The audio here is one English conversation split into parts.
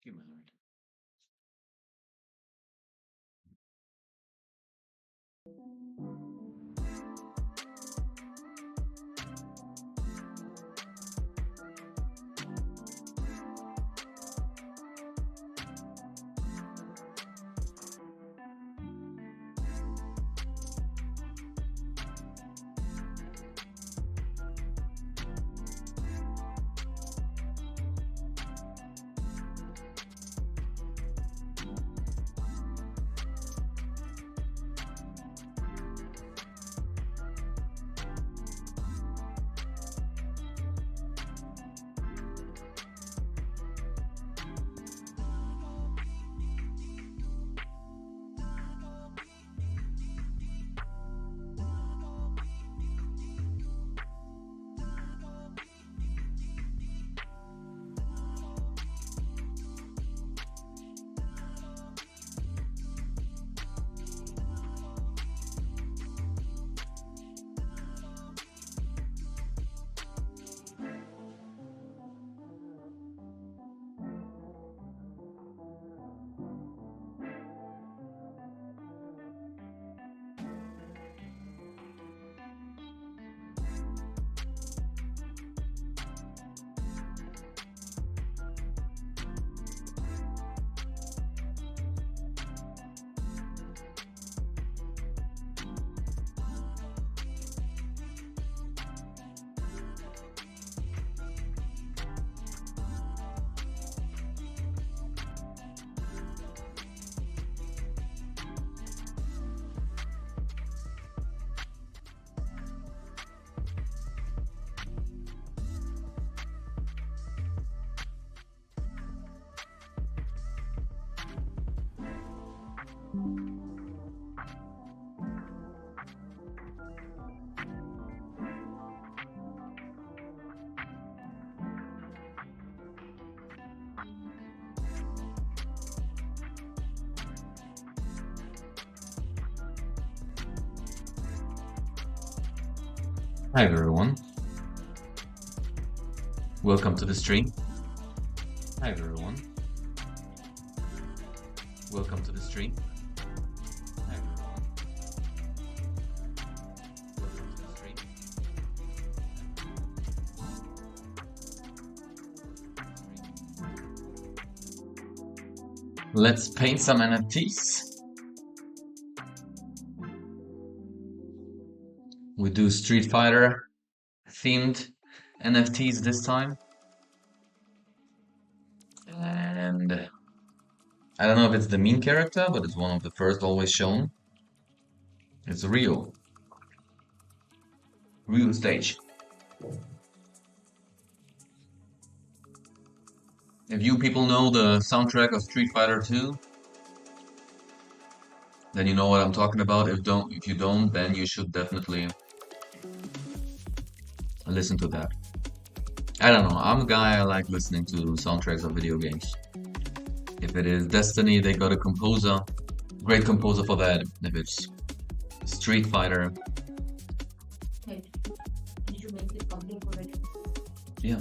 You married. Hi everyone. Welcome to the stream. Hi everyone. Welcome to the stream. Hi everyone. Welcome to the stream. Let's paint some NFTs. We do Street Fighter themed NFTs this time. And I don't know if it's the main character, but it's one of the first always shown. It's Rio. Rio stage. If you people know the soundtrack of Street Fighter 2, then you know what I'm talking about. If you don't, then you should definitely listen to that. I don't know. I'm a guy, I like listening to soundtracks of video games. If it is Destiny, they got a composer, great composer for that. If it's Street Fighter, Did you make it public already? yeah,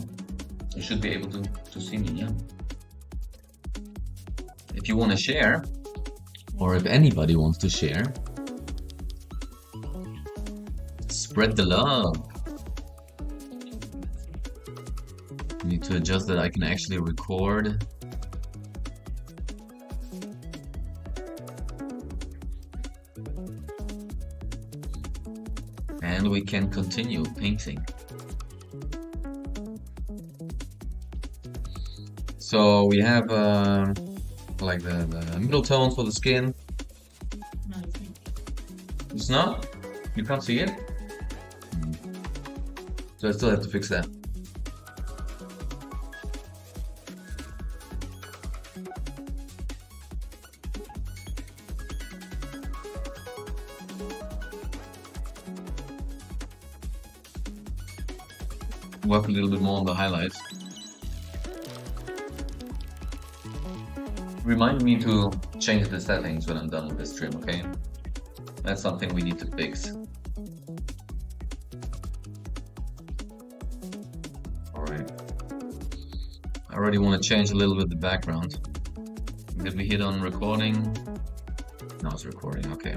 you should be able to see me, yeah. If you want to share, or if anybody wants to share, spread the love. Need to adjust that I can actually record. And we can continue painting. So we have like the middle tones for the skin. No, it's not. It's not? You can't see it? So I still have to fix that. Work a little bit more on the highlights. Remind me to change the settings when I'm done with this stream, okay? That's something we need to fix. Alright. I already want to change a little bit the background. Did we hit on recording? No, it's recording, okay.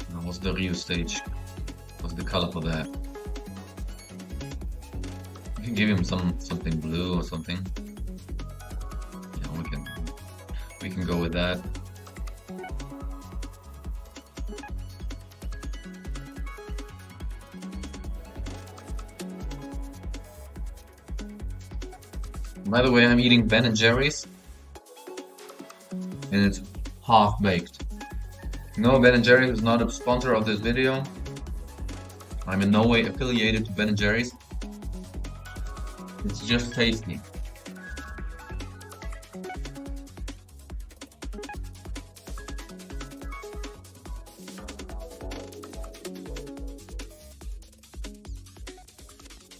Now, what's the Rio stage? What's the color for that? We can give him something blue or something. Yeah, we can go with that. By the way, I'm eating Ben and Jerry's, and it's half baked. No, Ben and Jerry's is not a sponsor of this video. I'm in no way affiliated to Ben and Jerry's. It's just tasty.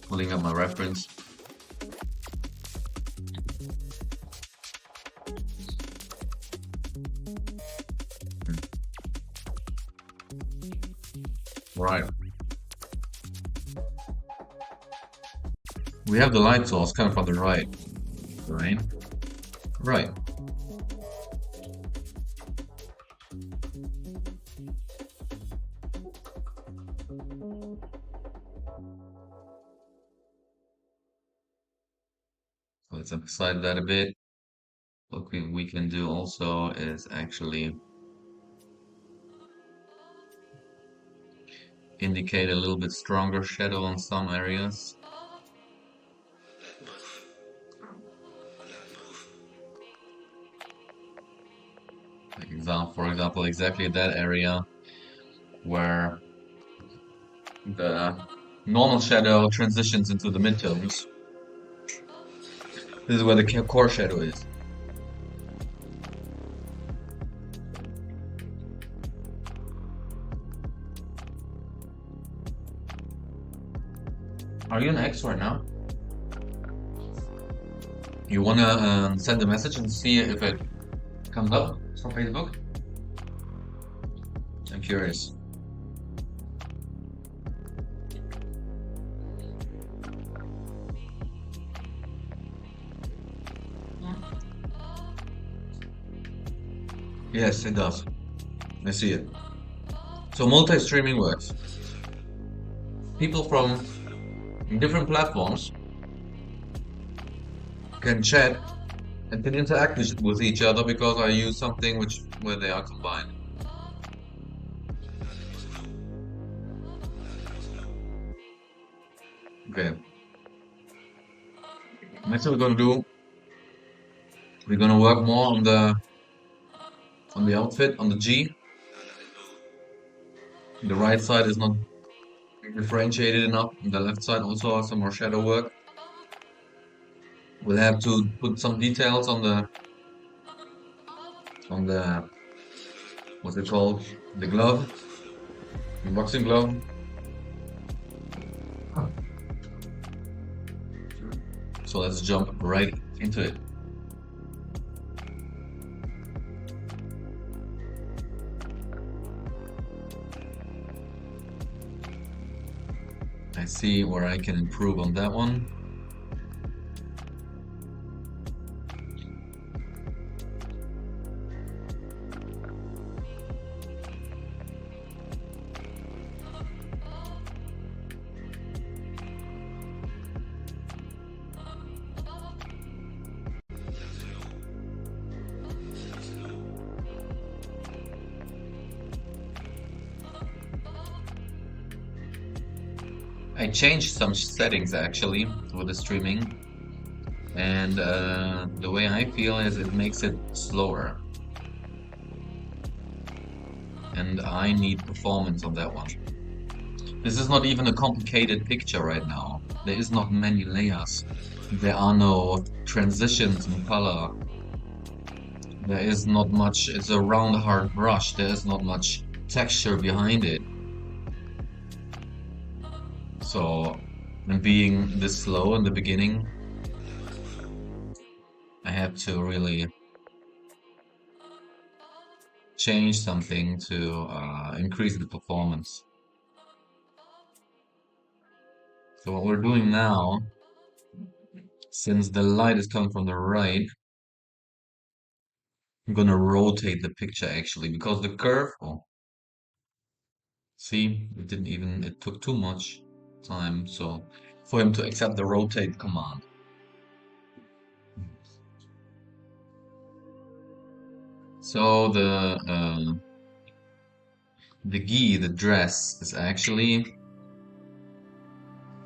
Pulling up my reference. Right. We have the light source coming from the right. Right? Right. So let's emphasize that a bit. What we can do also is actually indicate a little bit stronger shadow on some areas. For example, exactly that area where the normal shadow transitions into the midtones. This is where the core shadow is. Are you an X right now? You wanna send a message and see if it comes up from Facebook? I'm curious. Yeah. Yes, it does. I see it. So multi-streaming works. People from different platforms can chat and can interact with each other because I use something where they are combined. Okay. Next we're gonna do, we're gonna work more on the outfit, on the G. The right side is not differentiated enough. The left side also has some more shadow work. We'll have to put some details on the what's it called? The glove, the boxing glove. So let's jump right into it. I see where I can improve on that one. I changed some settings actually with the streaming, and the way I feel is it makes it slower, and I need performance on that one. This is not even a complicated picture right now. There is not many layers. There are no transitions in color. There is not much. It's a round hard brush. There is not much texture behind it. So, and being this slow in the beginning, I have to really change something to increase the performance. So what we're doing now, since the light is coming from the right, I'm gonna rotate the picture actually because the curve, oh, see, it took too much time so for him to accept the rotate command. So the gi, the dress, is actually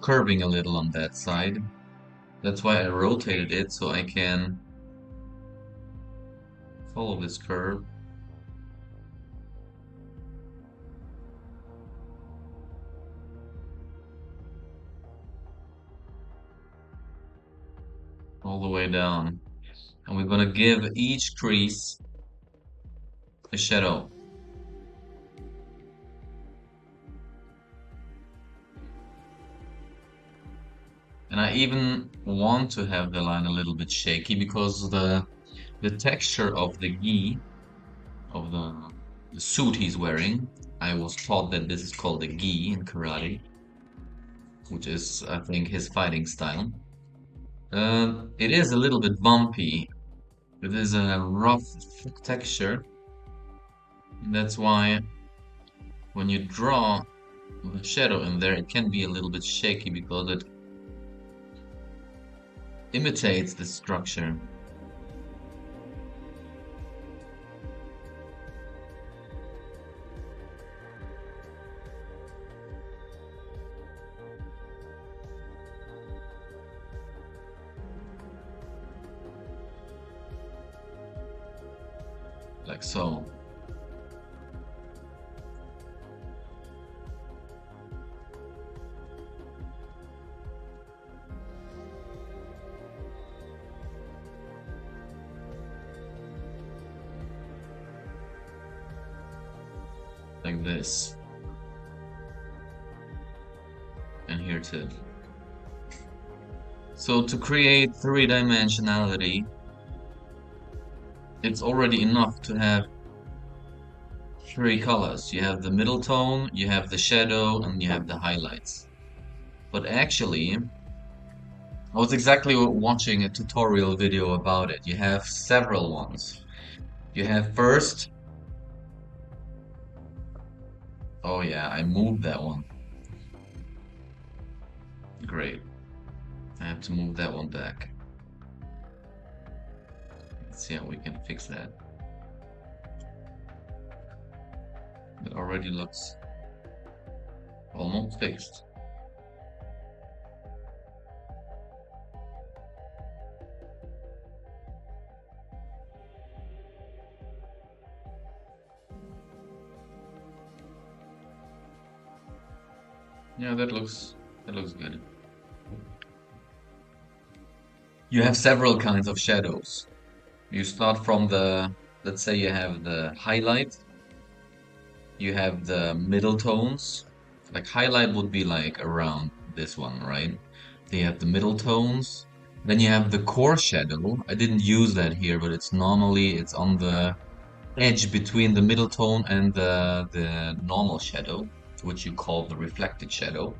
curving a little on that side. That's why I rotated it so I can follow this curve. All the way down. And we're gonna give each crease a shadow. And I even want to have the line a little bit shaky because the texture of the gi, of the suit he's wearing, I was taught that this is called a gi in karate, which is, I think, his fighting style. It is a little bit bumpy. It is a rough texture. That's why when you draw the shadow in there, it can be a little bit shaky because it imitates the structure. Like so. Like this. And here too. So to create three-dimensionality, it's already enough to have three colors. You have the middle tone, you have the shadow, and you have the highlights. But actually, I was exactly watching a tutorial video about it. You have several ones. You have first, oh yeah, I moved that one. Great. I have to move that one back. Let's see how we can fix that. It already looks almost fixed. Yeah, that looks good. You have several kinds of shadows. You start from let's say you have the highlight, you have the middle tones. Like highlight would be like around this one, right? Then you have the middle tones. Then you have the core shadow. I didn't use that here, but it's on the edge between the middle tone and the normal shadow, which you call the reflected shadow.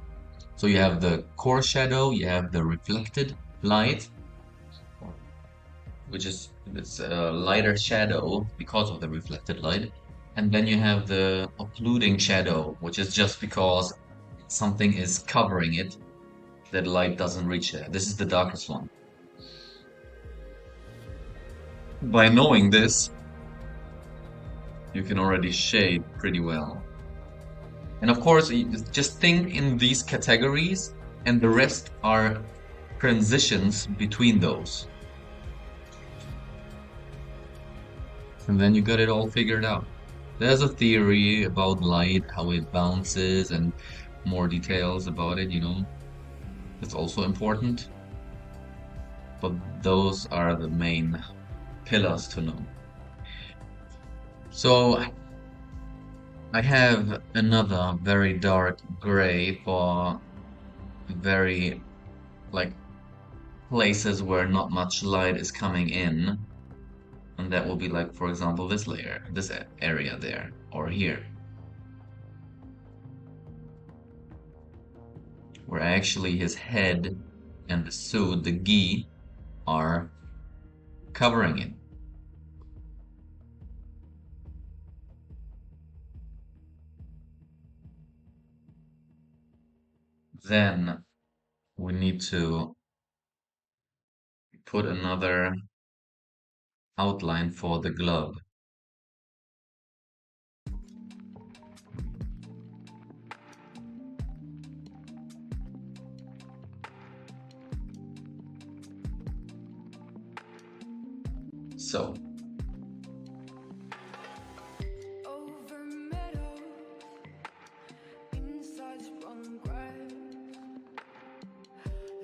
So you have the core shadow, you have the reflected light, which is it's a lighter shadow because of the reflected light. And then you have the occluding shadow, which is just because something is covering it, that light doesn't reach it. This is the darkest one. By knowing this, you can already shade pretty well. And of course, you just think in these categories, and the rest are transitions between those. And then you got it all figured out. There's a theory about light, how it bounces, and more details about it, you know. It's also important. But those are the main pillars to know. So I have another very dark gray for very like places where not much light is coming in. And that will be like, for example, this layer, this area there, or here. where actually his head and the suit, the gi, are covering it. Then we need to put another outline for the glove. So Over meadows, inside sprung grass,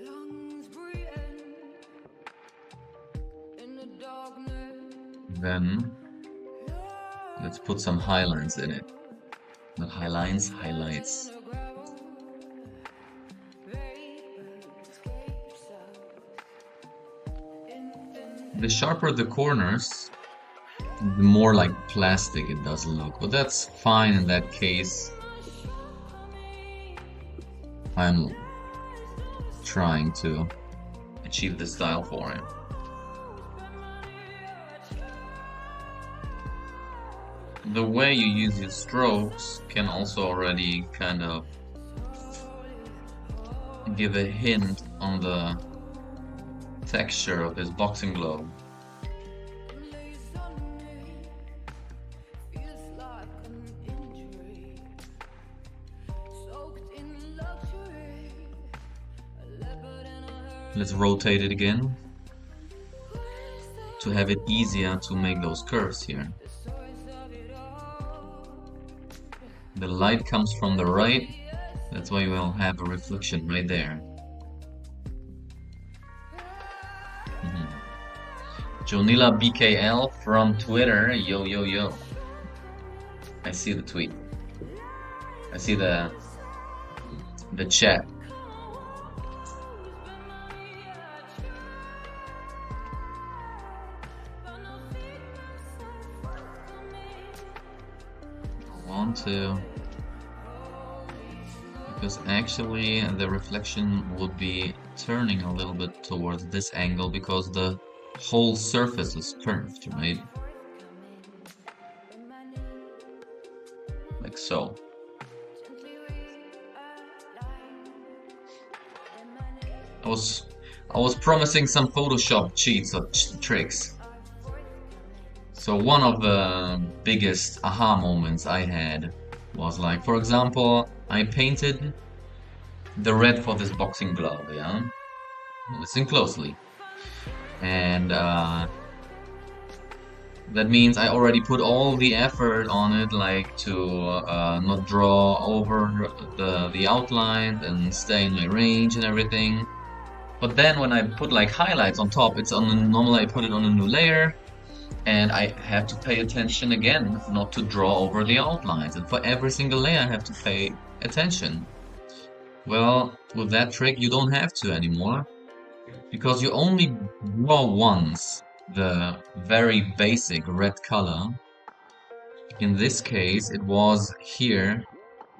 lungs breathing in the darkness. then let's put some highlines in it. Not highlines, highlights. The sharper the corners, the more like plastic it does look. But that's fine in that case. I'm trying to achieve the style for him. The way you use your strokes can also already kind of give a hint on the texture of his boxing glove. Let's rotate it again to have it easier to make those curves here. The light comes from the right, that's why we'll have a reflection right there. Jonila BKL from Twitter, yo yo yo. I see the tweet. I see the chat. I want to, because actually the reflection would be turning a little bit towards this angle because the whole surface is curved, right? Like so. I was promising some Photoshop cheats or tricks. So one of the biggest aha moments I had was like, for example, I painted the red for this boxing glove, yeah? Listen closely. And that means I already put all the effort on it, like to not draw over the outlines and stay in my range and everything. But then when I put like highlights on top, it's on normally I put it on a new layer, and I have to pay attention again not to draw over the outlines. And for every single layer, I have to pay attention. Well, with that trick, you don't have to anymore, because you only draw once the very basic red color. In this case, it was here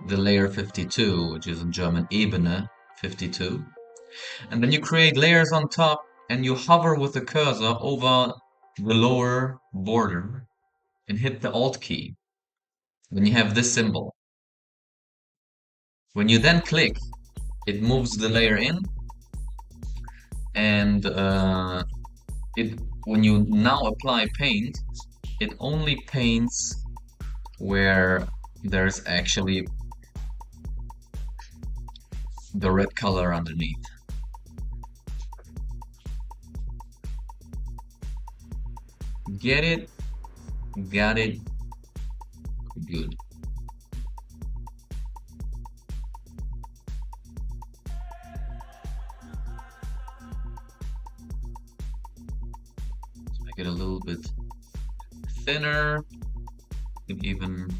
the layer 52, which is in German Ebene 52. And then you create layers on top and you hover with the cursor over the lower border and hit the Alt key. Then you have this symbol. When you then click, it moves the layer in, and when you now apply paint, it only paints where there's actually the red color underneath. Get it? Got it? Good. Let's make it a little bit thinner. Even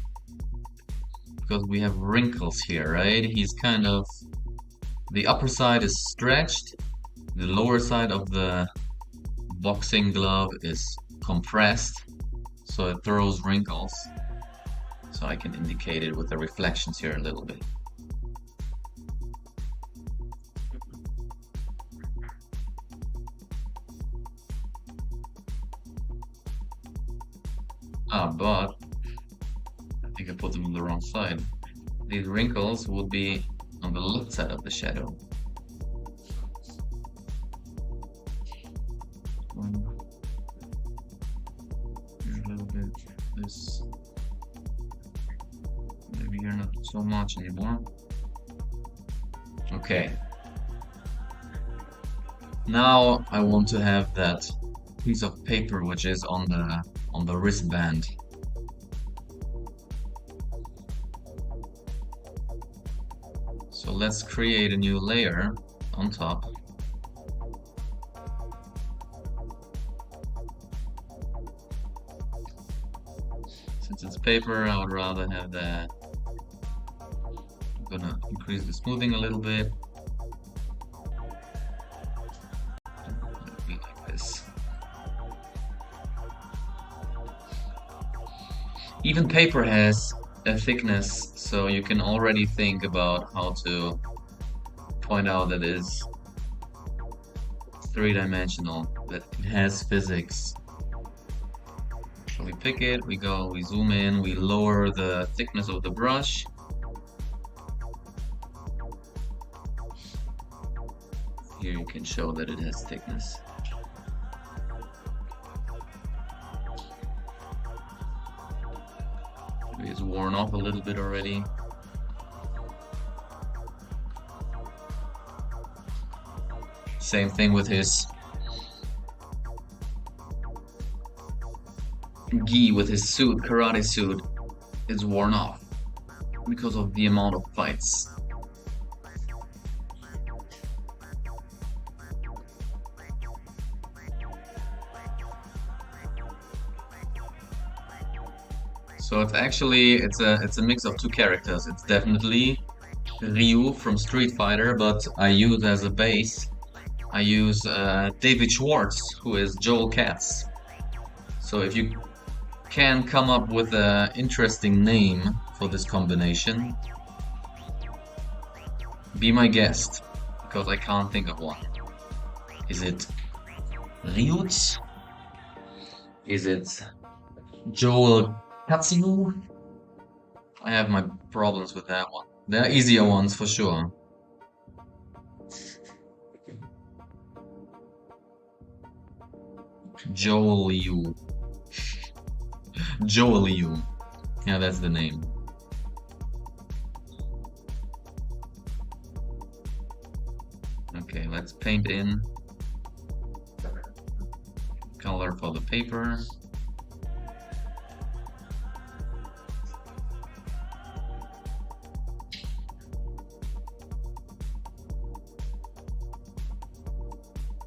because we have wrinkles here, right? He's kind of, the upper side is stretched, the lower side of the boxing glove is compressed, so it throws wrinkles. So I can indicate it with the reflections here a little bit. think I put them on the wrong side. These wrinkles would be on the left side of the shadow. Here's a little bit this. Maybe here not so much anymore. Okay. Now I want to have that piece of paper which is on the wristband. So let's create a new layer on top. Since it's paper, I would rather have that. I'm gonna increase the smoothing a little bit. It'll be like this. Even paper has a thickness, so you can already think about how to point out that it is three-dimensional, that it has physics. So we pick it, we go, we zoom in, we lower the thickness of the brush. Here you can show that it has thickness. Maybe it's worn off a little bit already. Same thing with his gi, with his suit, karate suit. It's worn off because of the amount of fights. So it's actually it's a mix of two characters. It's definitely Ryu from Street Fighter, but I use as a base. I use David Schwartz, who is Joel Katz. So if you can come up with an interesting name for this combination, be my guest, because I can't think of one. Is it Ryutz? Is it Joel Katsu? I have my problems with that one. There are easier ones for sure. Joel Yu. Joel Yu. Yeah, that's the name. Okay, let's paint in color for the paper.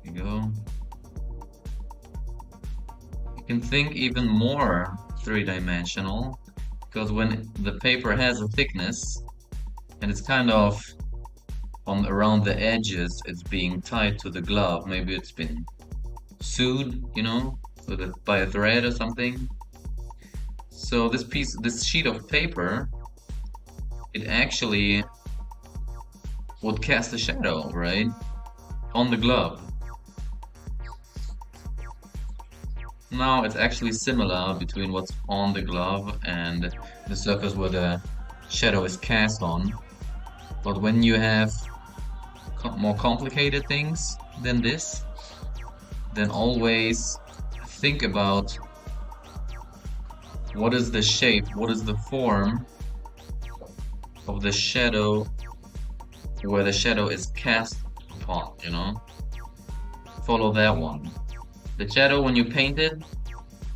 There you go. You can think even more three-dimensional, because when the paper has a thickness and it's kind of on around the edges, it's being tied to the glove. Maybe it's been sewed, you know, with by a thread or something. So this sheet of paper, it actually would cast a shadow, right, on the glove. Now it's actually similar between what's on the glove and the surface where the shadow is cast on. But when you have more complicated things than this, then always think about what is the shape, what is the form of the shadow where the shadow is cast upon, you know? Follow that one. The shadow, when you paint it,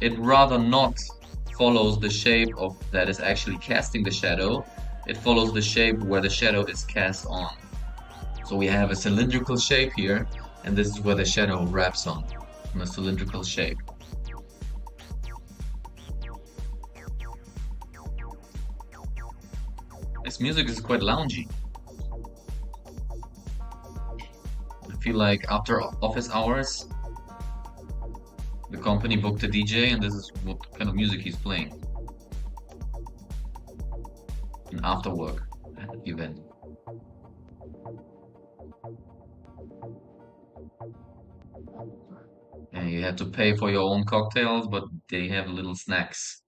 it rather not follows the shape of that is actually casting the shadow. It follows the shape where the shadow is cast on. So we have a cylindrical shape here, and this is where the shadow wraps on a cylindrical shape. This music is quite loungy. I feel like after office hours, the company booked a DJ, and this is what kind of music he's playing. An after work event. And you have to pay for your own cocktails, but they have little snacks.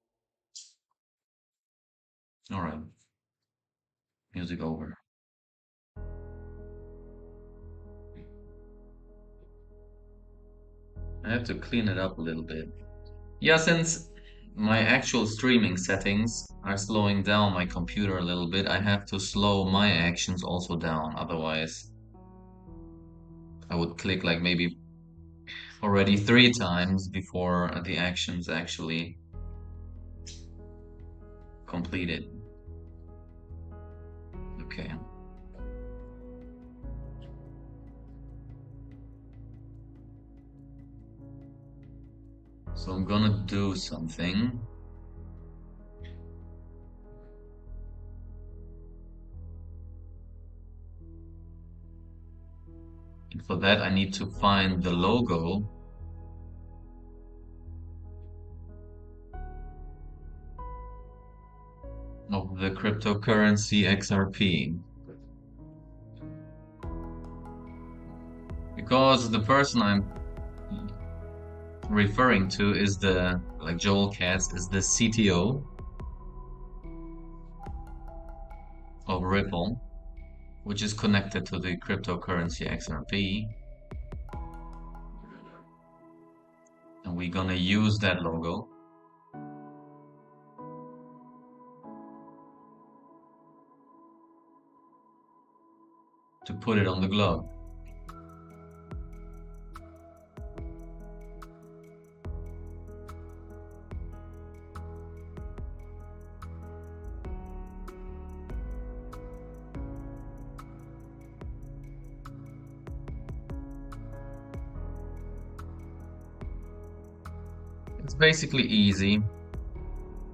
All right, music over. I have to clean it up a little bit. Yeah, since my actual streaming settings are slowing down my computer a little bit, I have to slow my actions also down. Otherwise, I would click like maybe already 3 times before the actions actually completed. Okay. So I'm gonna do something. And for that, I need to find the logo of the cryptocurrency XRP. Because the person I'm referring to is like Joel Katz is the CTO of Ripple, which is connected to the cryptocurrency XRP. And we're gonna use that logo to put it on the glove. It's basically easy.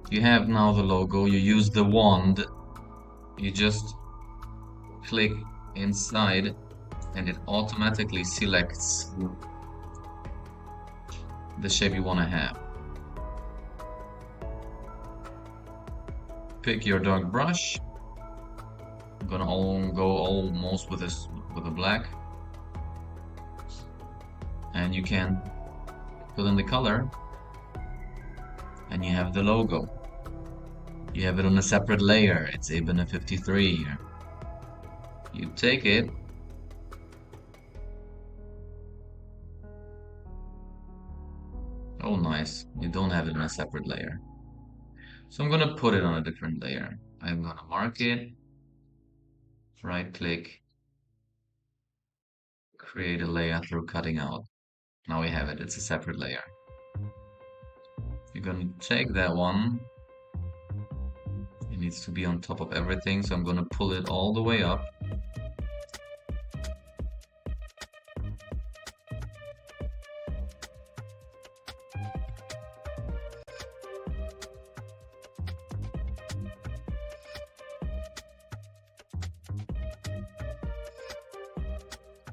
You have now the logo, you use the wand, you just click inside and it automatically selects the shape you want to have. Pick your dark brush. I'm gonna go almost with a black, and you can fill in the color, and you have the logo. You have it on a separate layer. It's even a 53 here. You take it, oh nice, you don't have it on a separate layer. So I'm gonna put it on a different layer. I'm gonna mark it, right click, create a layer through cutting out. Now we have it, it's a separate layer. You're gonna take that one, it needs to be on top of everything, so I'm gonna pull it all the way up.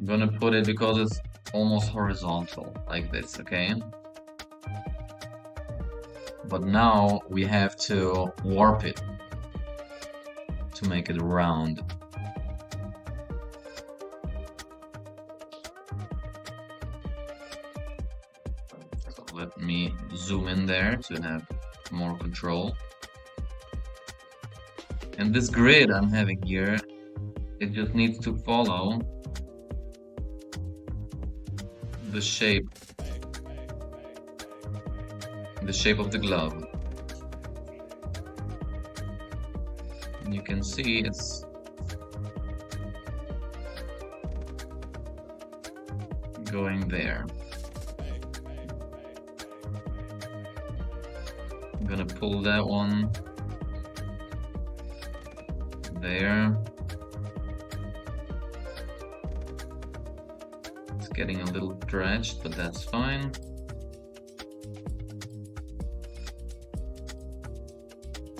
I'm gonna put it because it's almost horizontal, like this, okay? But now we have to warp it to make it round. So let me zoom in there to have more control. And this grid I'm having here, it just needs to follow the shape of the glove. And you can see it's going there. I'm gonna pull that one there. It's getting a little stretched, but that's fine.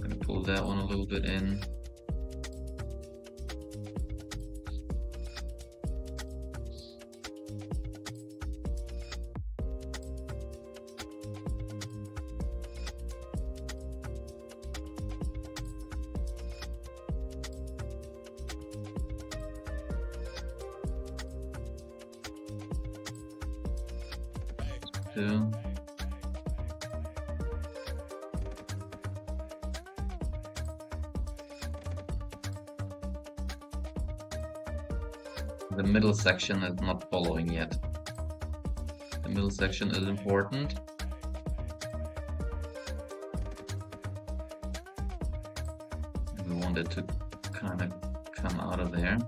Gonna pull that one a little bit in. Two. The middle section is not following yet. The middle section is important. We want it to kind of come out of there.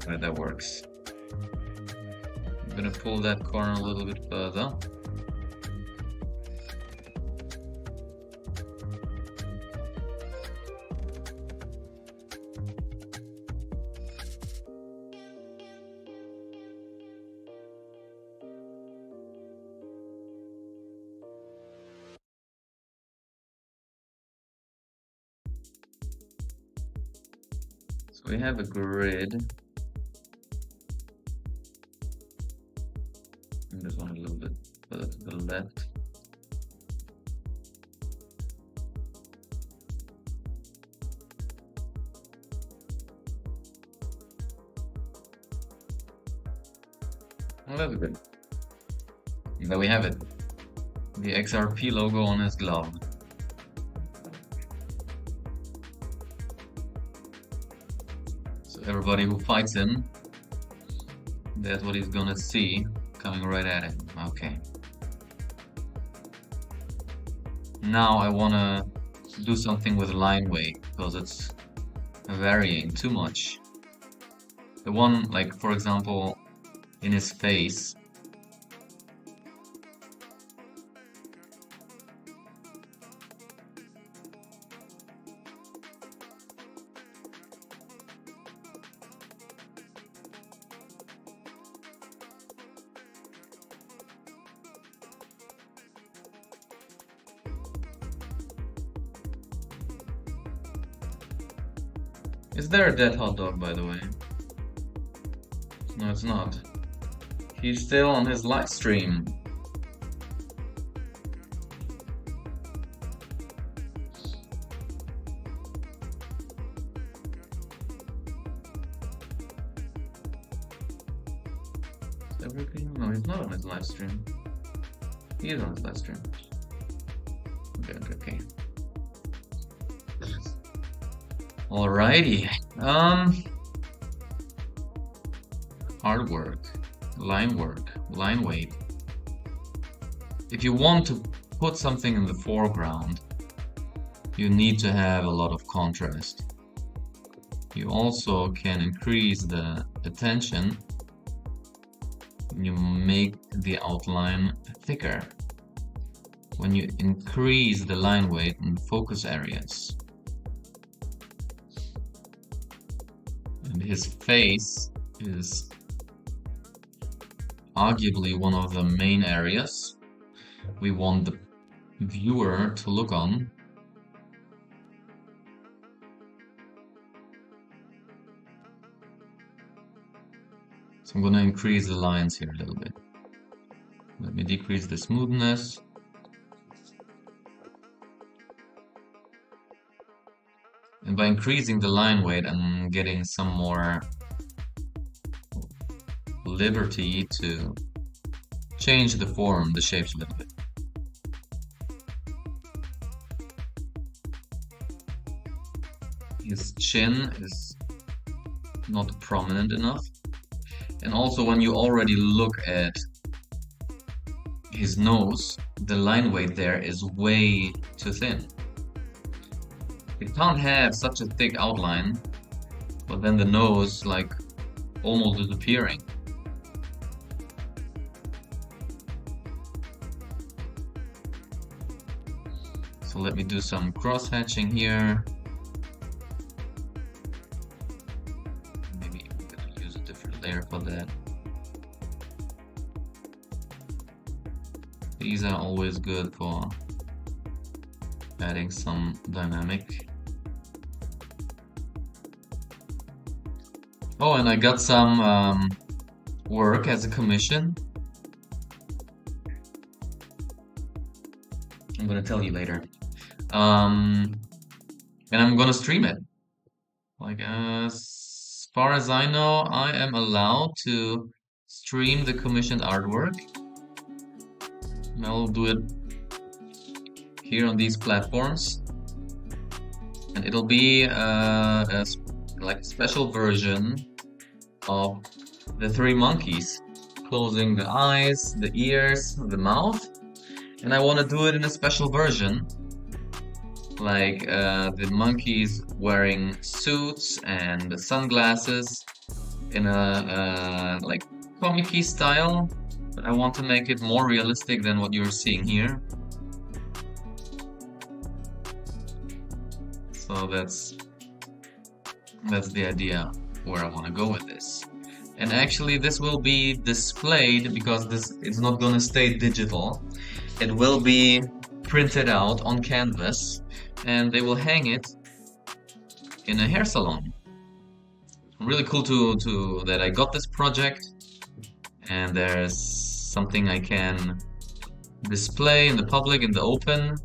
Right, that works. I'm gonna pull that corner a little bit further. So we have a grid. And this one a little bit further to the left. Well, that's good. And there we have it. The XRP logo on his glove. So everybody who fights him, that's what he's gonna see coming right at him. Okay. Now I wanna do something with line weight because it's varying too much. The one, like for example, in his face. Is there a dead hot dog, by the way? No, it's not. He's still on his live stream. Is that working? No, he's not on his live stream. He is on his live stream. Okay. Alrighty. Hard work, line weight. If you want to put something in the foreground, you need to have a lot of contrast. You also can increase the attention when you make the outline thicker. When you increase the line weight in focus areas. And his face is arguably one of the main areas we want the viewer to look on. So I'm going to increase the lines here a little bit. Let me decrease the smoothness. And by increasing the line weight, I'm getting some more liberty to change the form, the shapes a little bit. His chin is not prominent enough. And also when you already look at his nose, the line weight there is way too thin. You can't have such a thick outline, but then the nose like almost disappearing. So let me do some cross-hatching here. Maybe I'm gonna use a different layer for that. These are always good for adding some dynamic. Oh, and I got some work as a commission. I'm gonna tell you later. and I'm gonna stream it. Like, as far as I know, I am allowed to stream the commissioned artwork. And I'll do it here on these platforms, and it'll be like a special version of the three monkeys, closing the eyes, the ears, the mouth, and I want to do it in a special version, like the monkeys wearing suits and sunglasses in a like comic-y style, but I want to make it more realistic than what you're seeing here. So that's the idea where I want to go with this. And actually this will be displayed because this it's not going to stay digital. It will be printed out on canvas and they will hang it in a hair salon. Really cool to that I got this project and there's something I can display in the public, in the open.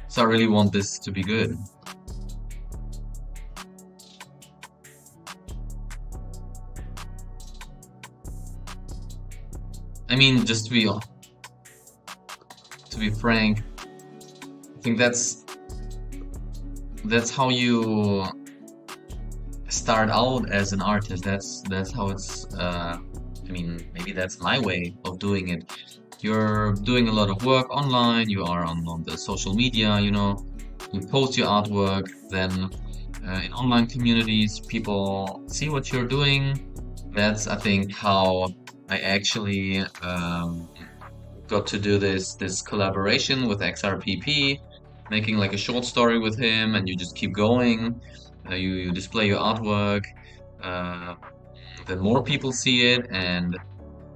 So I really want this to be good. I mean, just to be frank, I think that's how you start out as an artist. That's how it's I mean, maybe that's my way of doing it. You're doing a lot of work online, you are on the social media, you know, you post your artwork, then in online communities, people see what you're doing. That's, I think, how I actually got to do this collaboration with XRPP, making like a short story with him, and you just keep going. You display your artwork, uh, then more people see it, and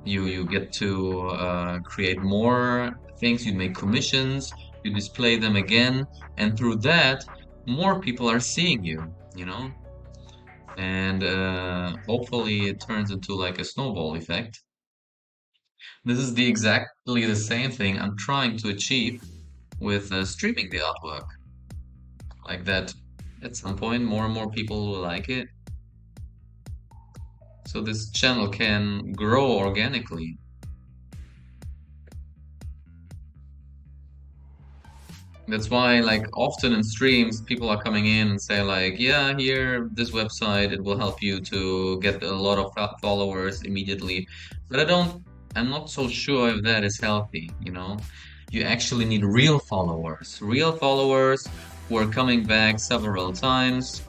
you get to create more things. You make commissions, you display them again, and through that, more people are seeing you, you know? And hopefully it turns into like a snowball effect. This is exactly the same thing I'm trying to achieve with streaming the artwork. Like that, at some point, more and more people will like it. So this channel can grow organically. That's why, like, often in streams, people are coming in and say, like, yeah, here, this website, it will help you to get a lot of followers immediately. But I'm not so sure if that is healthy, you know? You actually need real followers who are coming back several times,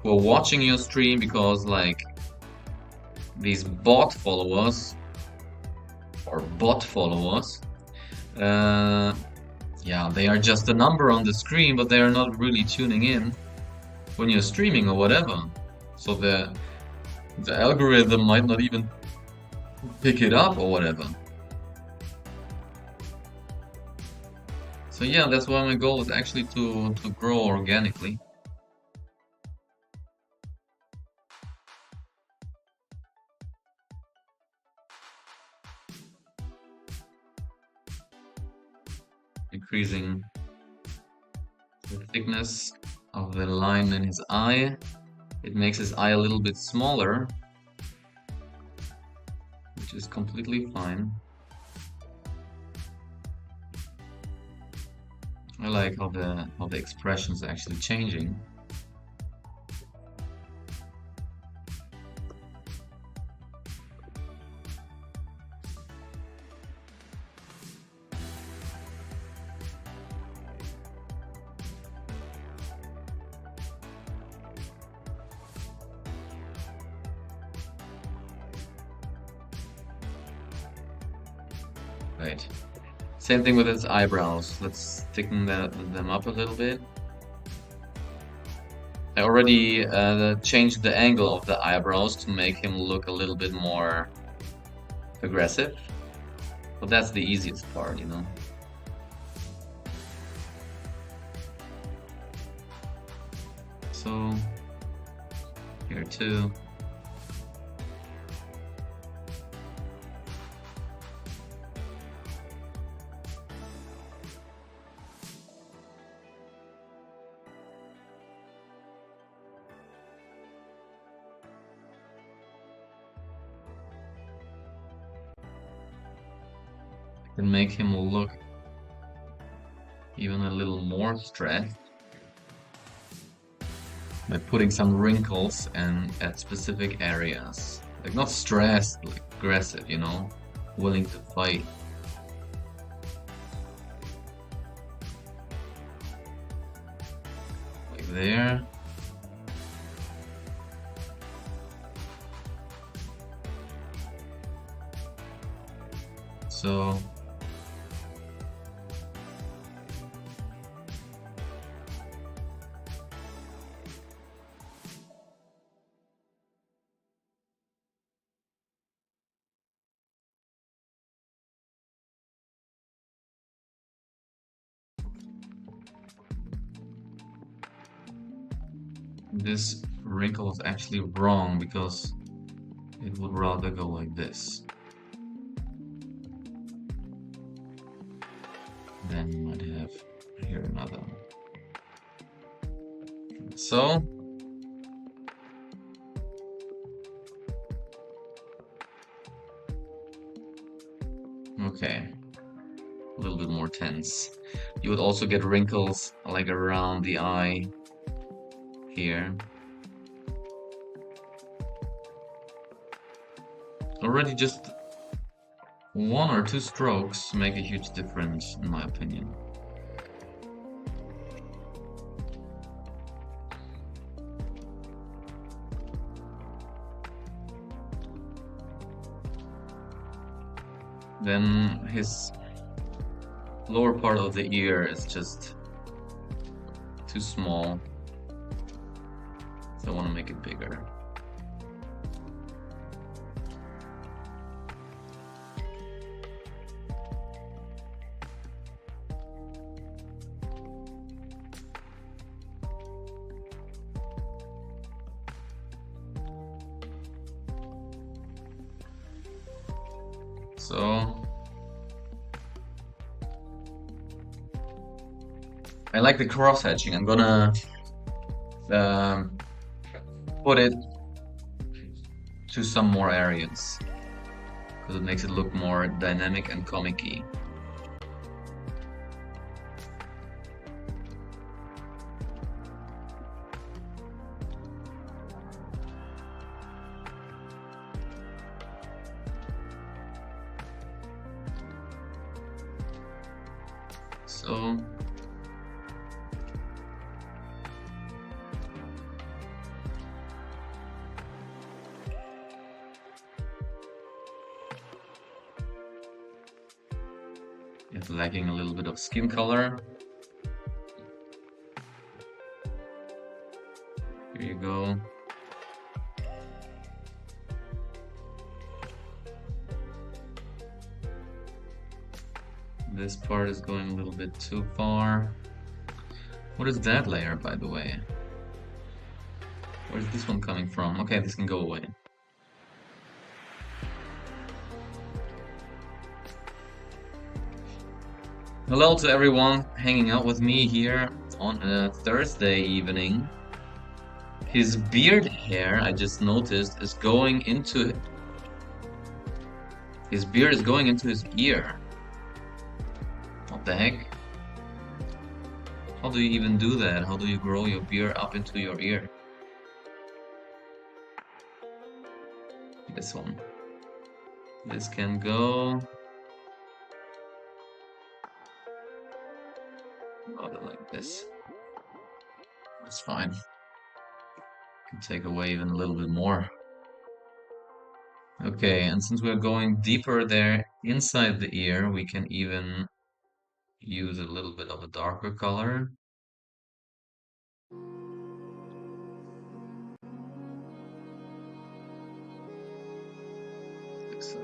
who are watching your stream because, like, these bot followers, uh, yeah, they are just a number on the screen, but they are not really tuning in when you're streaming or whatever. So the algorithm might not even pick it up or whatever. So yeah, that's why my goal is actually to grow organically. Increasing the thickness of the line in his eye. It makes his eye a little bit smaller, which is completely fine. I like how the expression's actually changing. Right. Same thing with his eyebrows. Let's thicken them up a little bit. I already changed the angle of the eyebrows to make him look a little bit more aggressive. But that's the easiest part, you know. So here too. Then make him look even a little more stressed by putting some wrinkles and at specific areas. Like not stressed, like aggressive, you know, willing to fight. Like there. So this wrinkle is actually wrong because it would rather go like this. Then you might have here another. So okay, a little bit more tense. You would also get wrinkles like around the eye here. Already just one or two strokes make a huge difference, in my opinion. Then his lower part of the ear is just too small, so I want to make it bigger. So I like the cross hatching. I'm gonna put it to some more areas because it makes it look more dynamic and comic-y. So it's lacking a little bit of skin color. Here you go. This part is going a little bit too far. What is that layer, by the way? Where's this one coming from? Okay, this can go away. Hello to everyone hanging out with me here on a Thursday evening. His beard hair, I just noticed, is going into... His beard is going into his ear. What the heck? How do you even do that? How do you grow your beard up into your ear? This one. This can go... About like this. That's fine. Can take away even a little bit more. Okay, and since we're going deeper there inside the ear, we can even use a little bit of a darker color. Like so.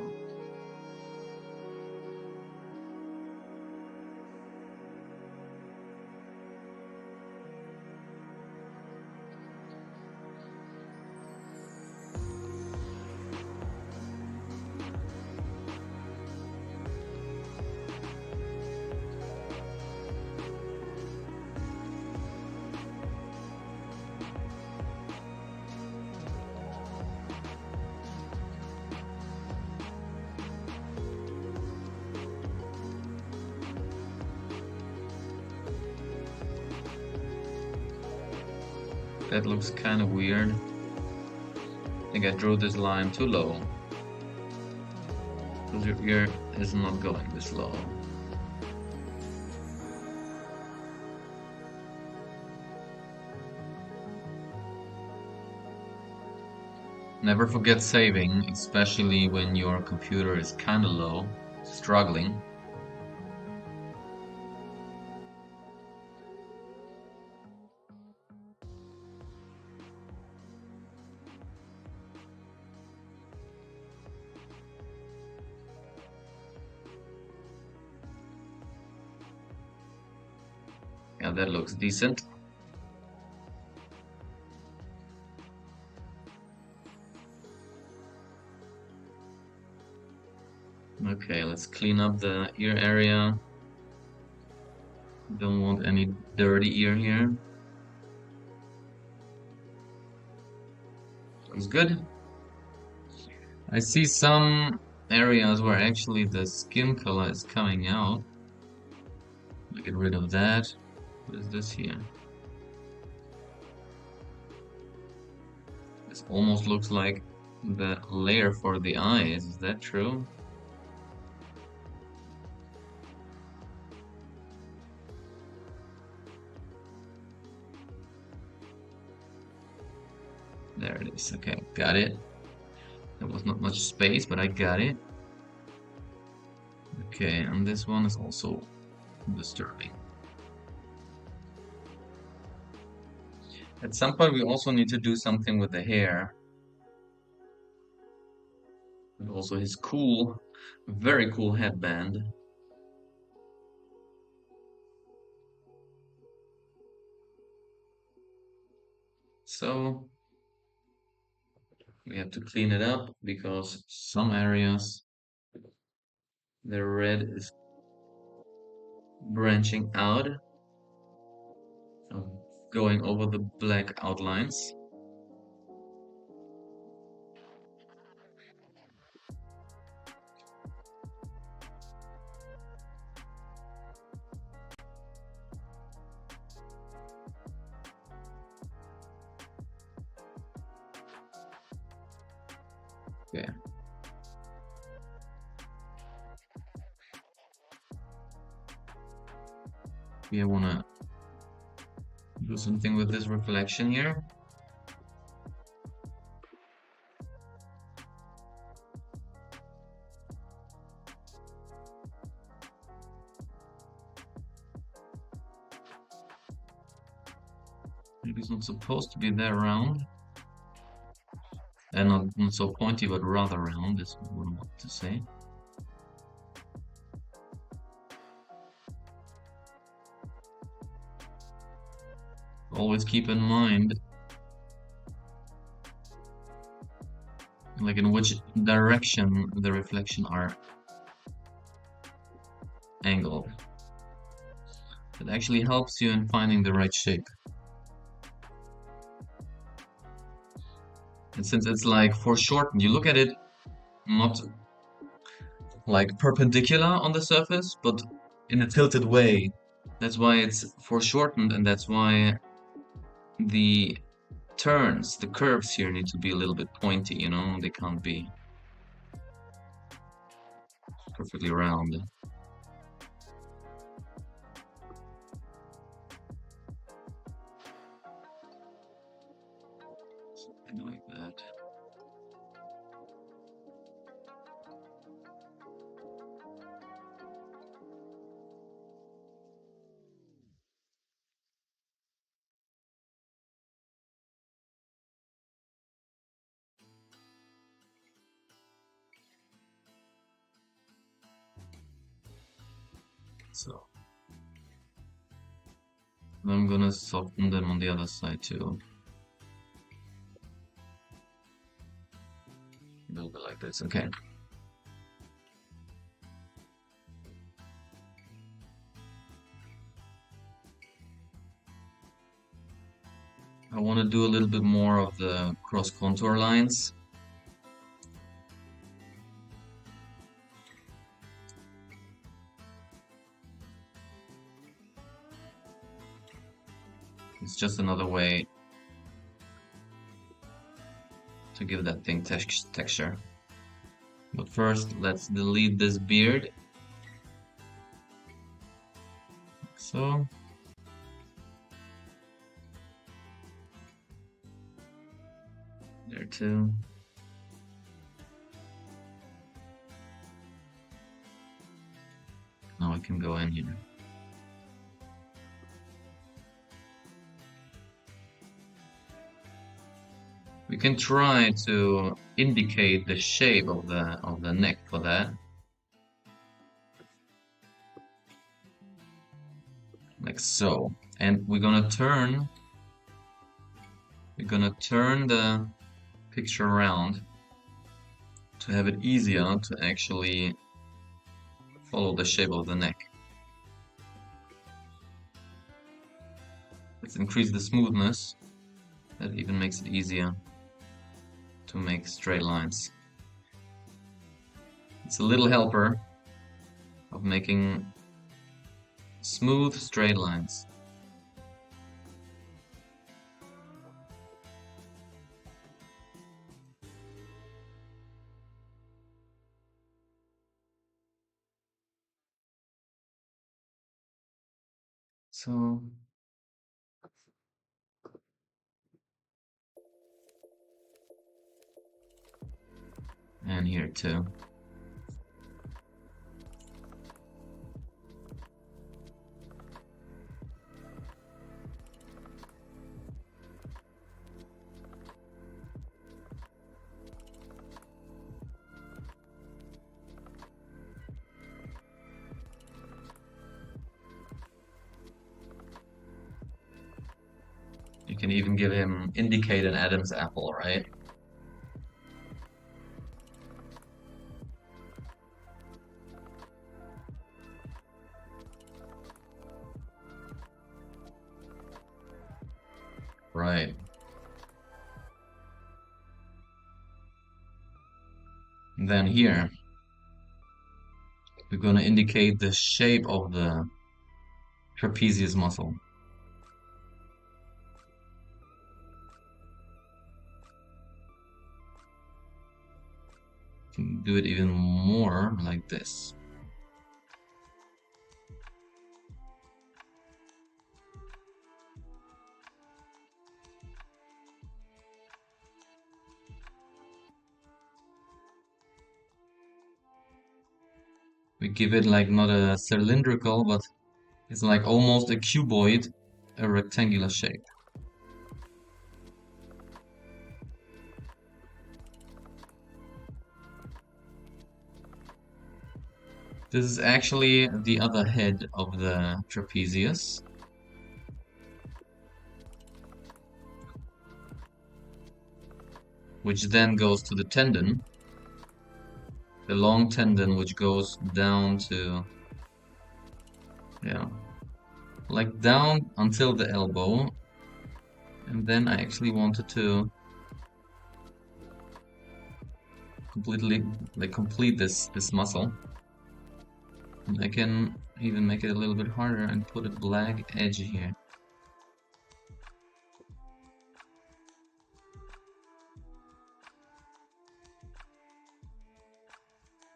That looks kind of weird. I think I drew this line too low. Because your ear is not going this low. Never forget saving, especially when your computer is kind of low, struggling. Yeah, that looks decent. Okay, let's clean up the ear area. Don't want any dirty ear here. Looks good. I see some areas where actually the skin color is coming out. I'll get rid of that. What is this here? This almost looks like the layer for the eyes. Is that true? There it is. Okay, got it. There was not much space, but I got it. Okay, and this one is also disturbing. At some point, we also need to do something with the hair. And also his cool, very cool headband. So we have to clean it up because some areas the red is branching out, going over the black outlines. Okay. We wanna do something with this reflection here. Maybe it's not supposed to be that round. And not so pointy, but rather round is what I want to say. Always keep in mind, like in which direction the reflection are angled. It actually helps you in finding the right shape. And since it's like foreshortened, you look at it not like perpendicular on the surface, but in a tilted way. That's why it's foreshortened, and that's why the turns, the curves here need to be a little bit pointy, you know? They can't be perfectly round. Something like that. So I'm gonna soften them on the other side too. A little bit like this, okay. I want to do a little bit more of the cross contour lines. It's just another way to give that thing texture. But first, let's delete this beard. So. There too. Now I can go in here. We can try to indicate the shape of the neck for that. Like so. And we're gonna turn the picture around to have it easier to actually follow the shape of the neck. Let's increase the smoothness. That even makes it easier to make straight lines. It's a little helper of making smooth straight lines. So and here too. You can even give him indicate an Adam's apple, right? Right. And then here, we're going to indicate the shape of the trapezius muscle. You can do it even more like this. We give it like not a cylindrical, but it's like almost a cuboid, a rectangular shape. This is actually the other head of the trapezius. Which then goes to the tendon. The long tendon which goes down to, yeah, like down until the elbow. And then I actually wanted to complete this muscle. And I can even make it a little bit harder and put a black edge here.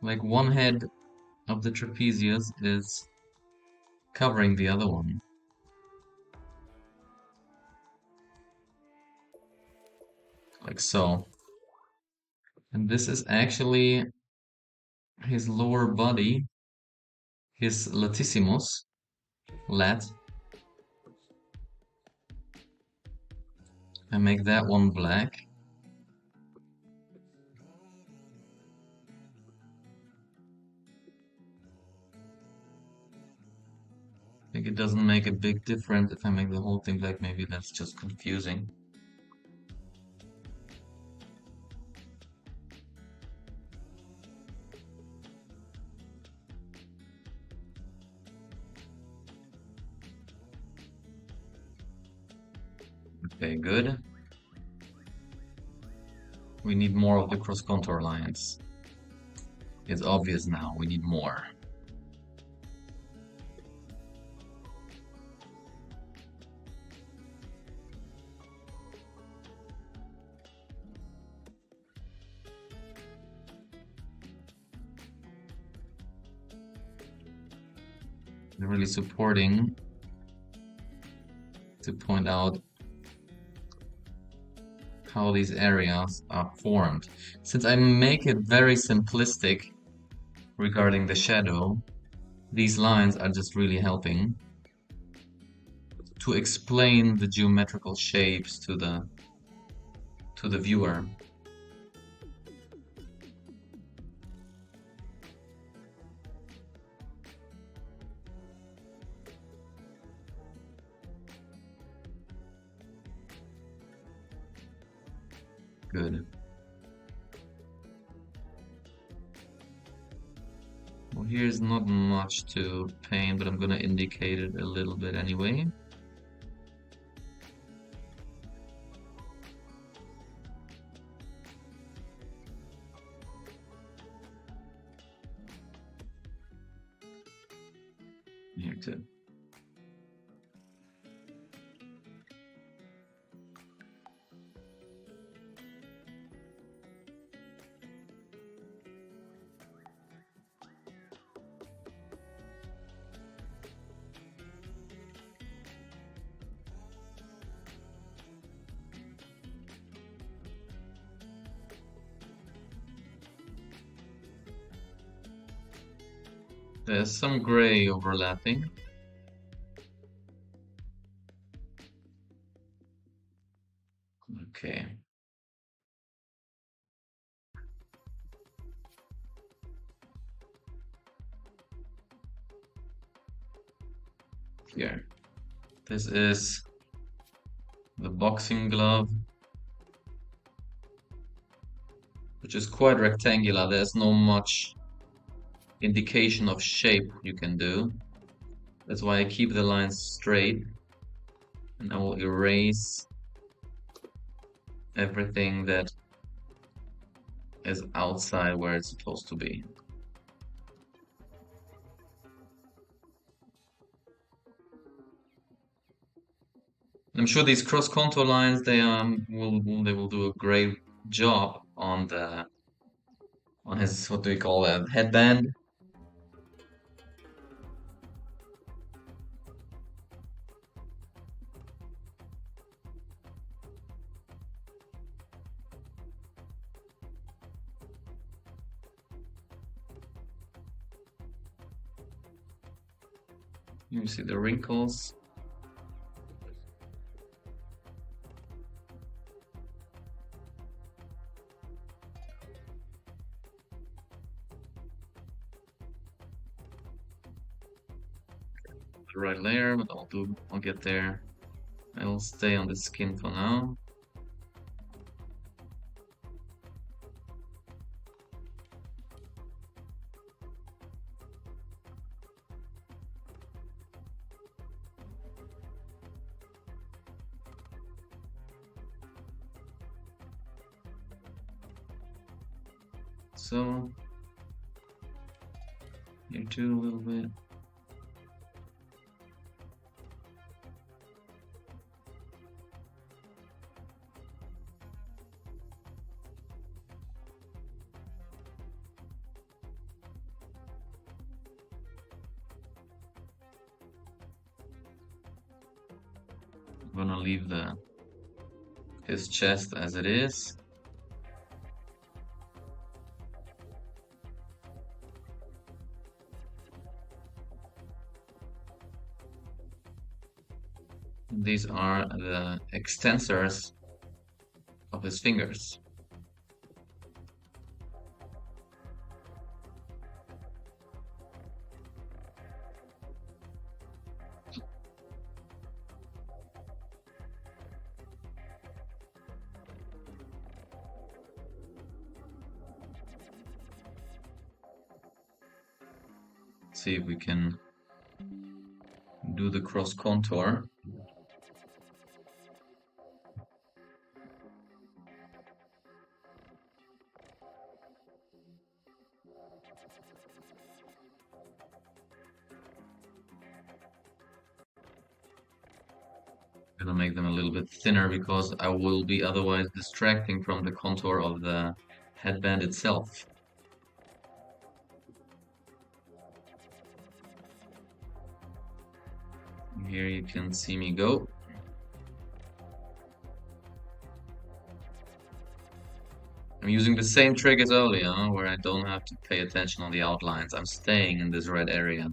Like one head of the trapezius is covering the other one. Like so. And this is actually his lower body, his latissimus, lat. I make that one black. I think it doesn't make a big difference if I make the whole thing black. Maybe that's just confusing. Okay, good. We need more of the cross contour lines. It's obvious now, we need more. really supporting to point out how these areas are formed. Since I make it very simplistic regarding the shadow, these lines are just really helping to explain the geometrical shapes to the viewer. Good. Well, here's not much to paint, but I'm gonna indicate it a little bit anyway. Here too. There's some gray overlapping. Okay. Here. This is the boxing glove, which is quite rectangular. There's no much indication of shape you can do. That's why I keep the lines straight, and I will erase everything that is outside where it's supposed to be. I'm sure these cross contour lines they will do a great job on his, what do we call that, headband. You see the wrinkles. The right layer, but I'll get there. I'll stay on the skin for now. So here too a little bit. I'm gonna leave his chest as it is. These are the extensors of his fingers. See if we can do the cross contour. Gonna make them a little bit thinner because I will be otherwise distracting from the contour of the headband itself. here you can see me go. I'm using the same trick as earlier, where I don't have to pay attention on the outlines. I'm staying in this red area.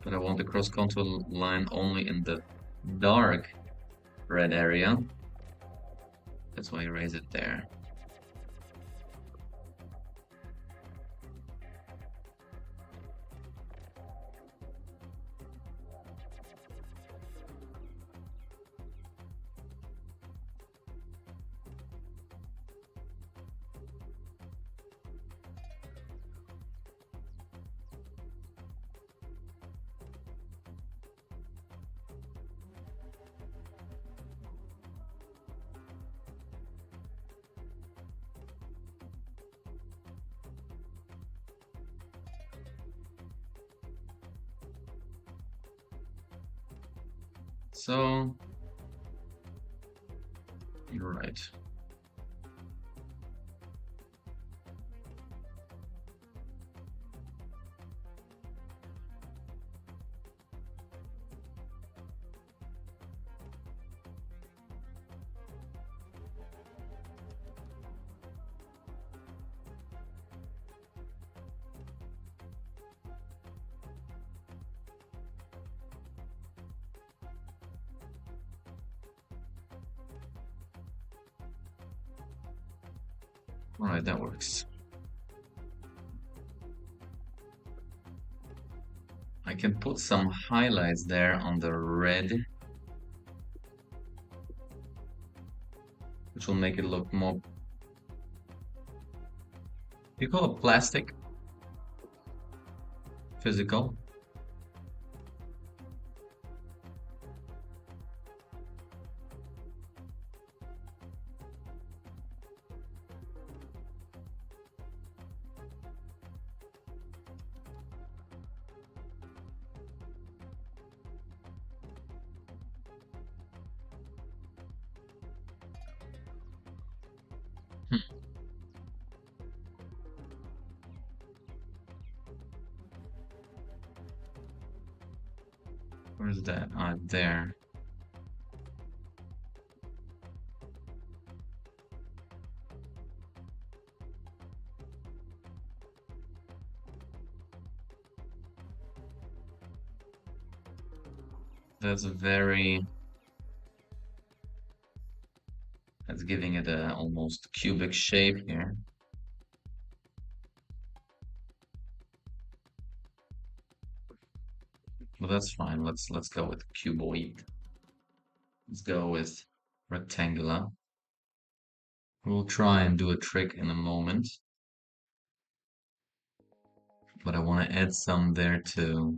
But I want the cross contour line only in the dark red area. That's why I erase it there. So, you're right. All right, that works. I can put some highlights there on the red, which will make it look more. You call it plastic, physical. Hmm. Where's that? Ah, there. That's very. That's giving it a almost cubic shape here. Well, that's fine. Let's go with cuboid. Let's go with rectangular. We'll try and do a trick in a moment, but I want to add some there too.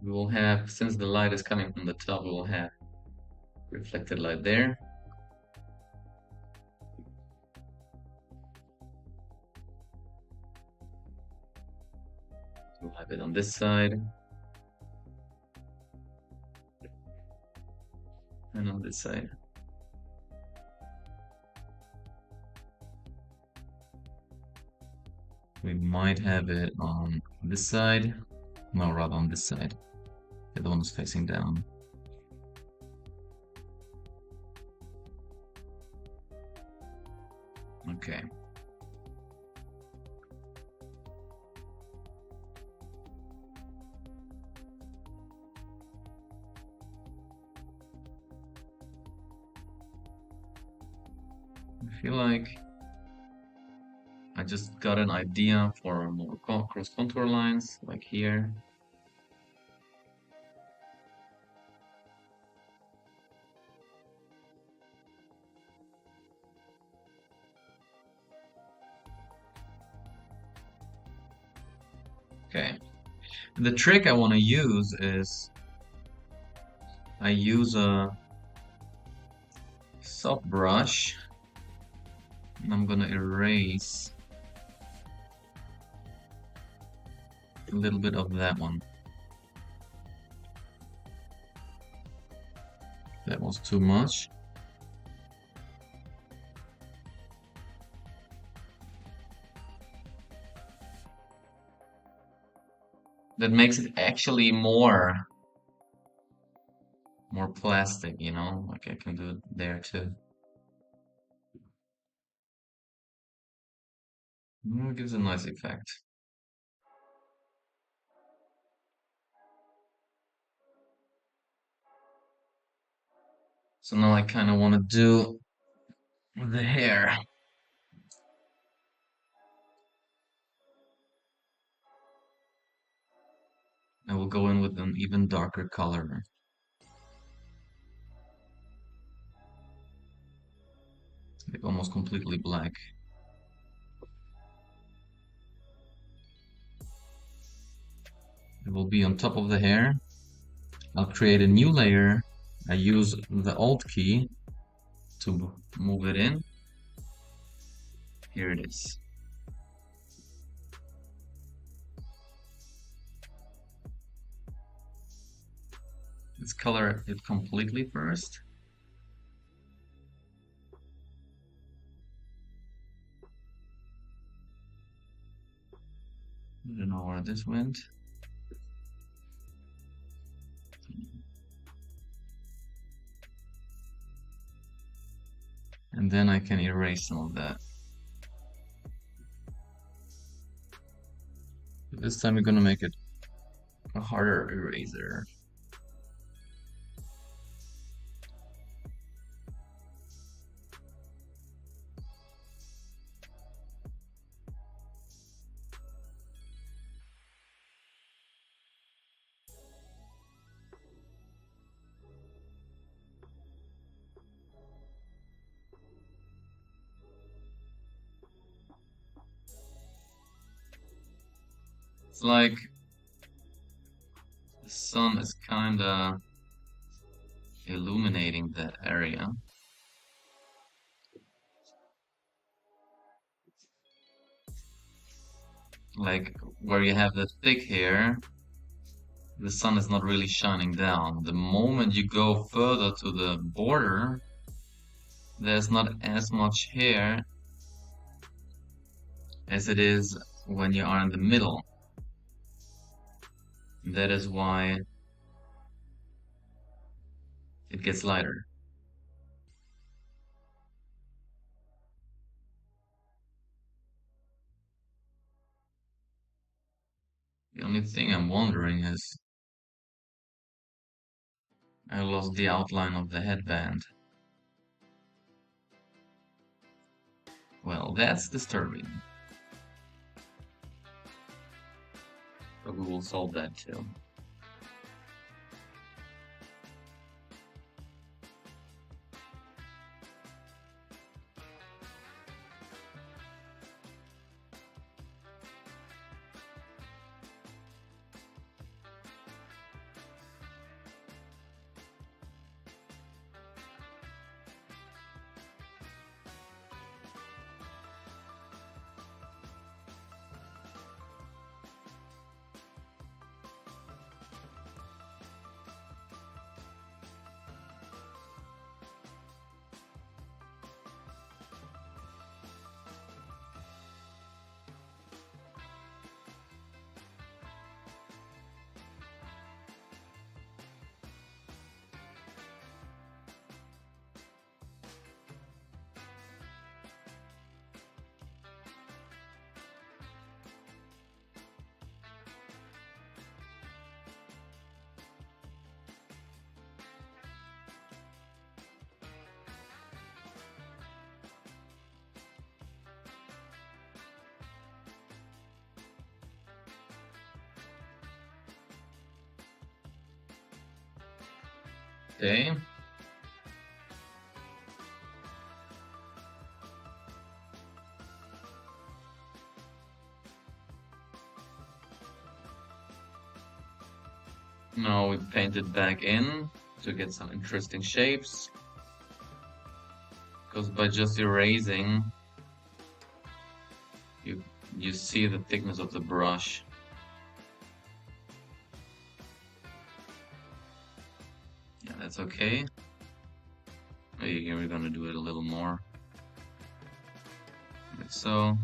We will have, since the light is coming from the top, we will have reflected light there. We'll have it on this side. And on this side. We might have it on this side. No, rather on this side. The other one is facing down. Okay. I feel like I just got an idea for more cross contour lines, like here. Okay. The trick I want to use is I use a soft brush and I'm gonna erase a little bit of that one. That was too much. that makes it actually more plastic, you know? Like I can do it there too. It gives a nice effect. So now I kind of want to do the hair. I will go in with an even darker color. Like almost completely black. It will be on top of the hair. I'll create a new layer. I use the Alt key to move it in. Here it is. Let's color it completely first. I don't know where this went. And then I can erase some of that. This time we're gonna make it a harder eraser. It's like the sun is kinda illuminating that area. Like where you have the thick hair, the sun is not really shining down. The moment you go further to the border, there's not as much hair as it is when you are in the middle. That is why it gets lighter. The only thing I'm wondering is I lost the outline of the headband. Well, that's disturbing. But we will solve that too. Okay. Now we paint it back in to get some interesting shapes. Because by just erasing, you see the thickness of the brush. Yeah, that's okay. Maybe we're gonna do it a little more. Like so.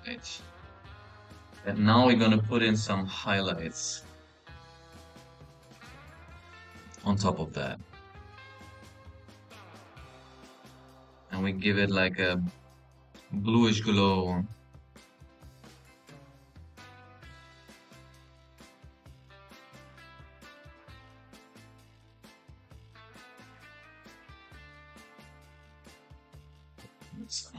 Right. And now we're gonna put in some highlights on top of that. And we give it like a bluish glow. Let's see.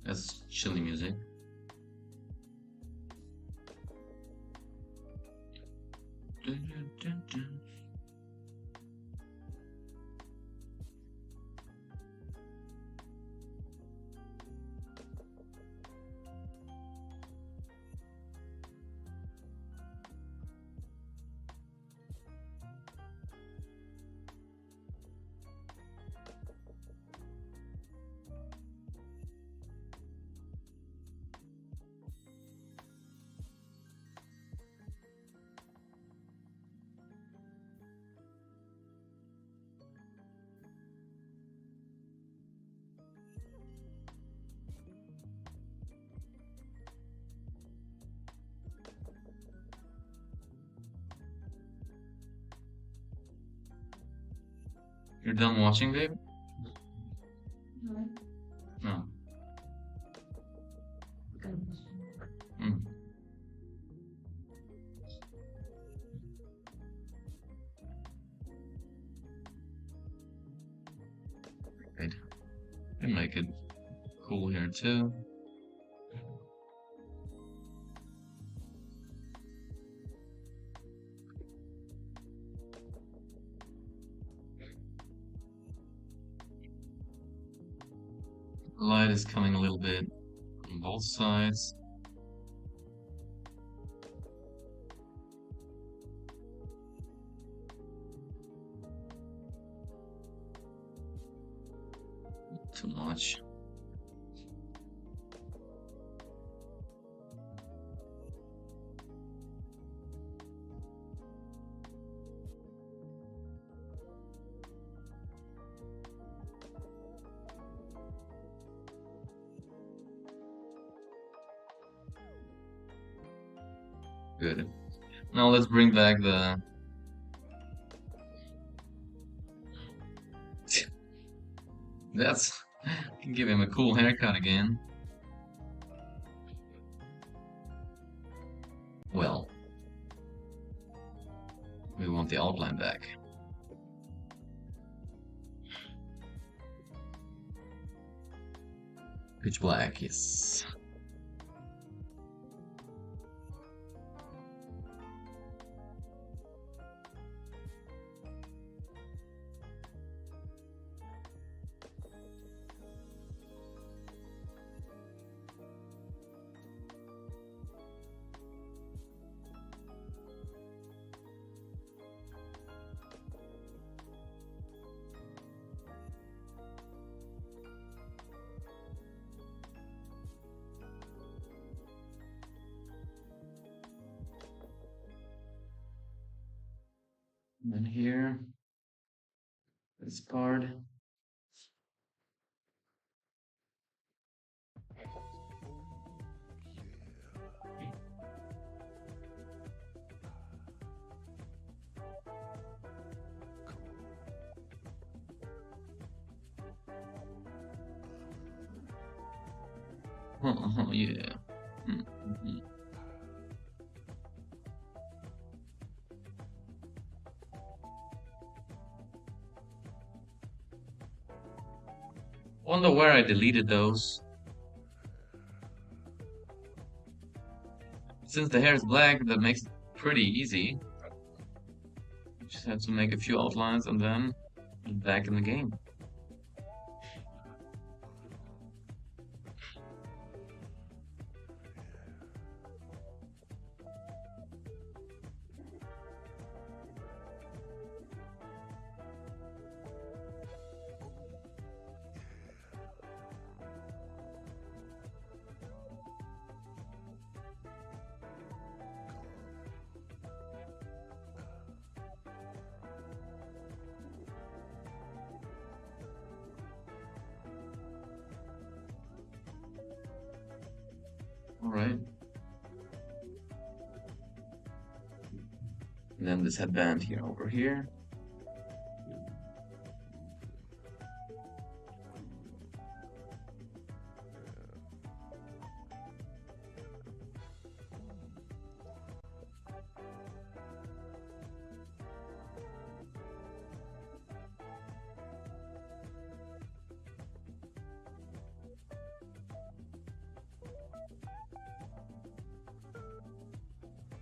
That's chilly music. Dun, dun, dun, dun. You're done watching, babe? No, No. okay. Mm. Right. And make it cool here too. Light is coming a little bit on both sides. Too much. Good. Now let's bring back the that's give him a cool haircut again. Well, we want the outline back. Pitch black, yes. And here, this part. Oh, yeah. Mhm. Wonder where I deleted those. Since the hair is black, that makes it pretty easy. Just have to make a few outlines and then back in the game. All right. And then this headband here over here.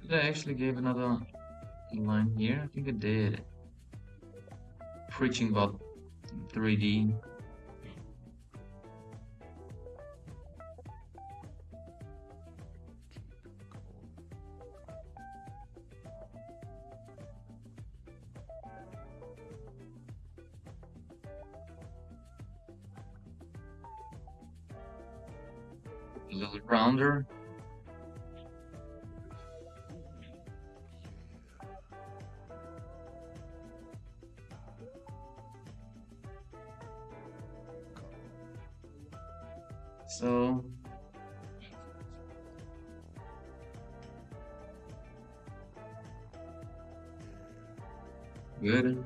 Did I actually give another line here? I think I did. Preaching about 3D. A little rounder. So good.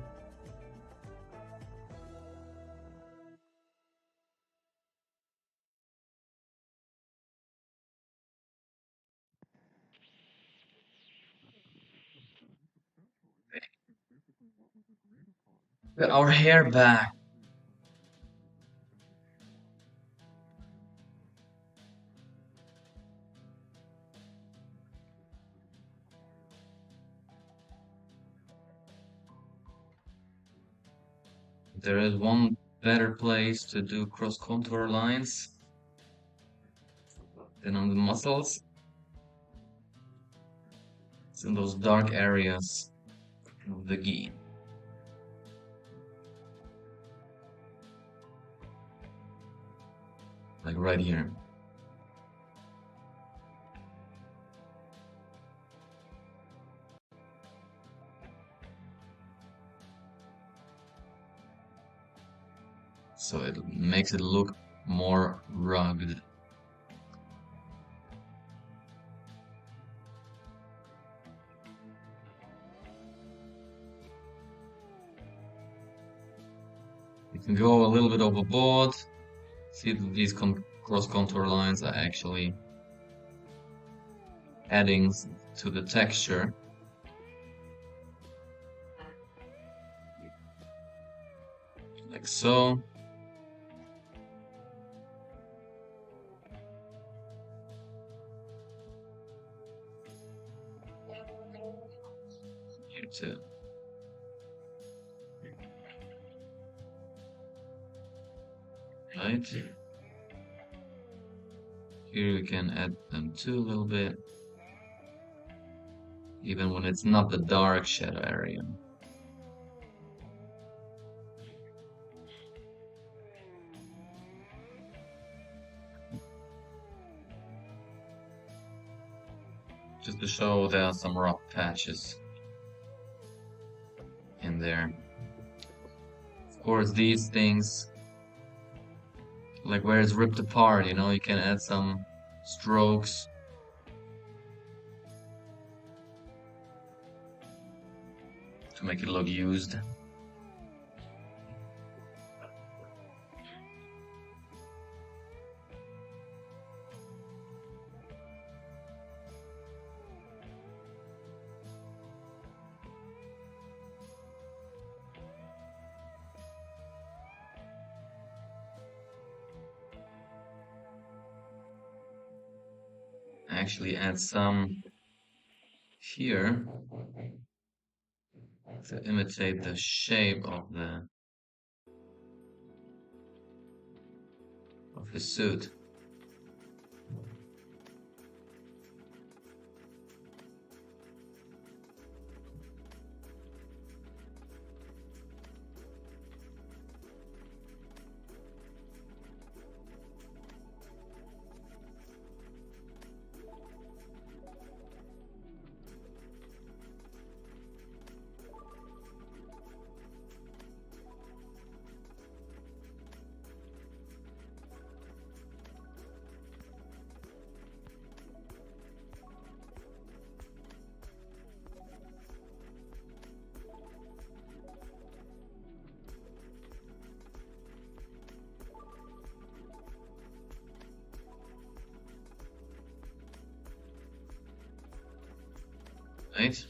Get our hair back. There is one better place to do cross contour lines than on the muscles. It's in those dark areas of the gi. Like right here. So it makes it look more rugged. You can go a little bit overboard. See that these cross contour lines are actually adding to the texture. Like so. Here too. Right? Here we can add them too a little bit. Even when it's not the dark shadow area. Just to show there are some rough patches in there. Of course, these things, like where it's ripped apart, you know, you can add some strokes. To make it look used. actually add some here to imitate the shape of his suit. Right?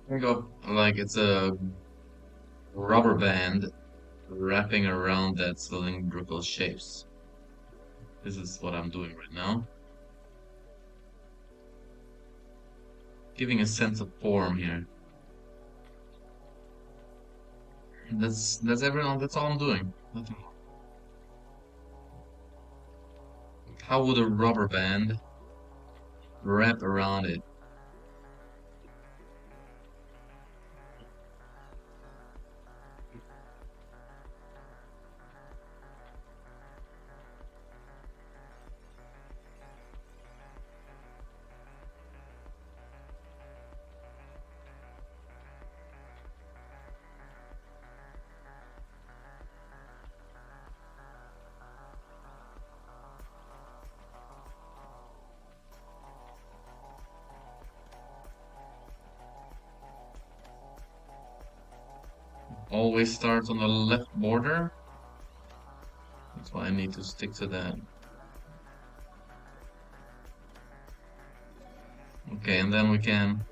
Think of like it's a rubber band wrapping around that cylindrical shapes. This is what I'm doing right now. Giving a sense of form here. That's everyone. That's all I'm doing. Nothing more. How would a rubber band wrap around it? Always start on the left border. That's why I need to stick to that. Okay, and then we can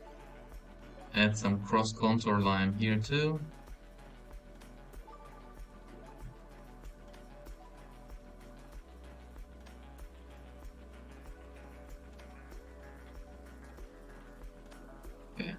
add some cross contour line here too. Okay.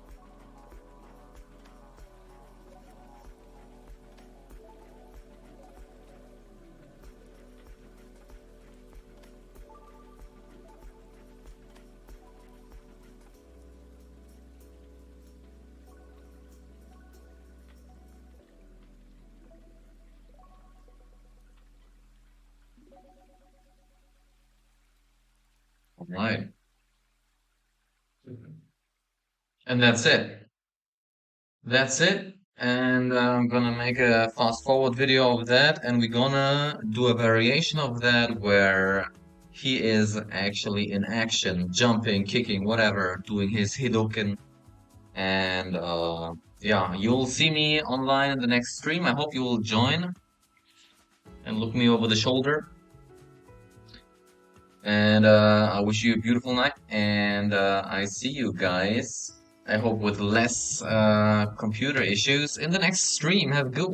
All right. And that's it. That's it. And I'm gonna make a fast forward video of that, and we're gonna do a variation of that where he is actually in action, jumping, kicking, whatever, doing his Hidoken. And yeah, you'll see me online in the next stream. I hope you will join and look me over the shoulder. And I wish you a beautiful night, and I see you guys. I hope with less computer issues in the next stream. Have a good one.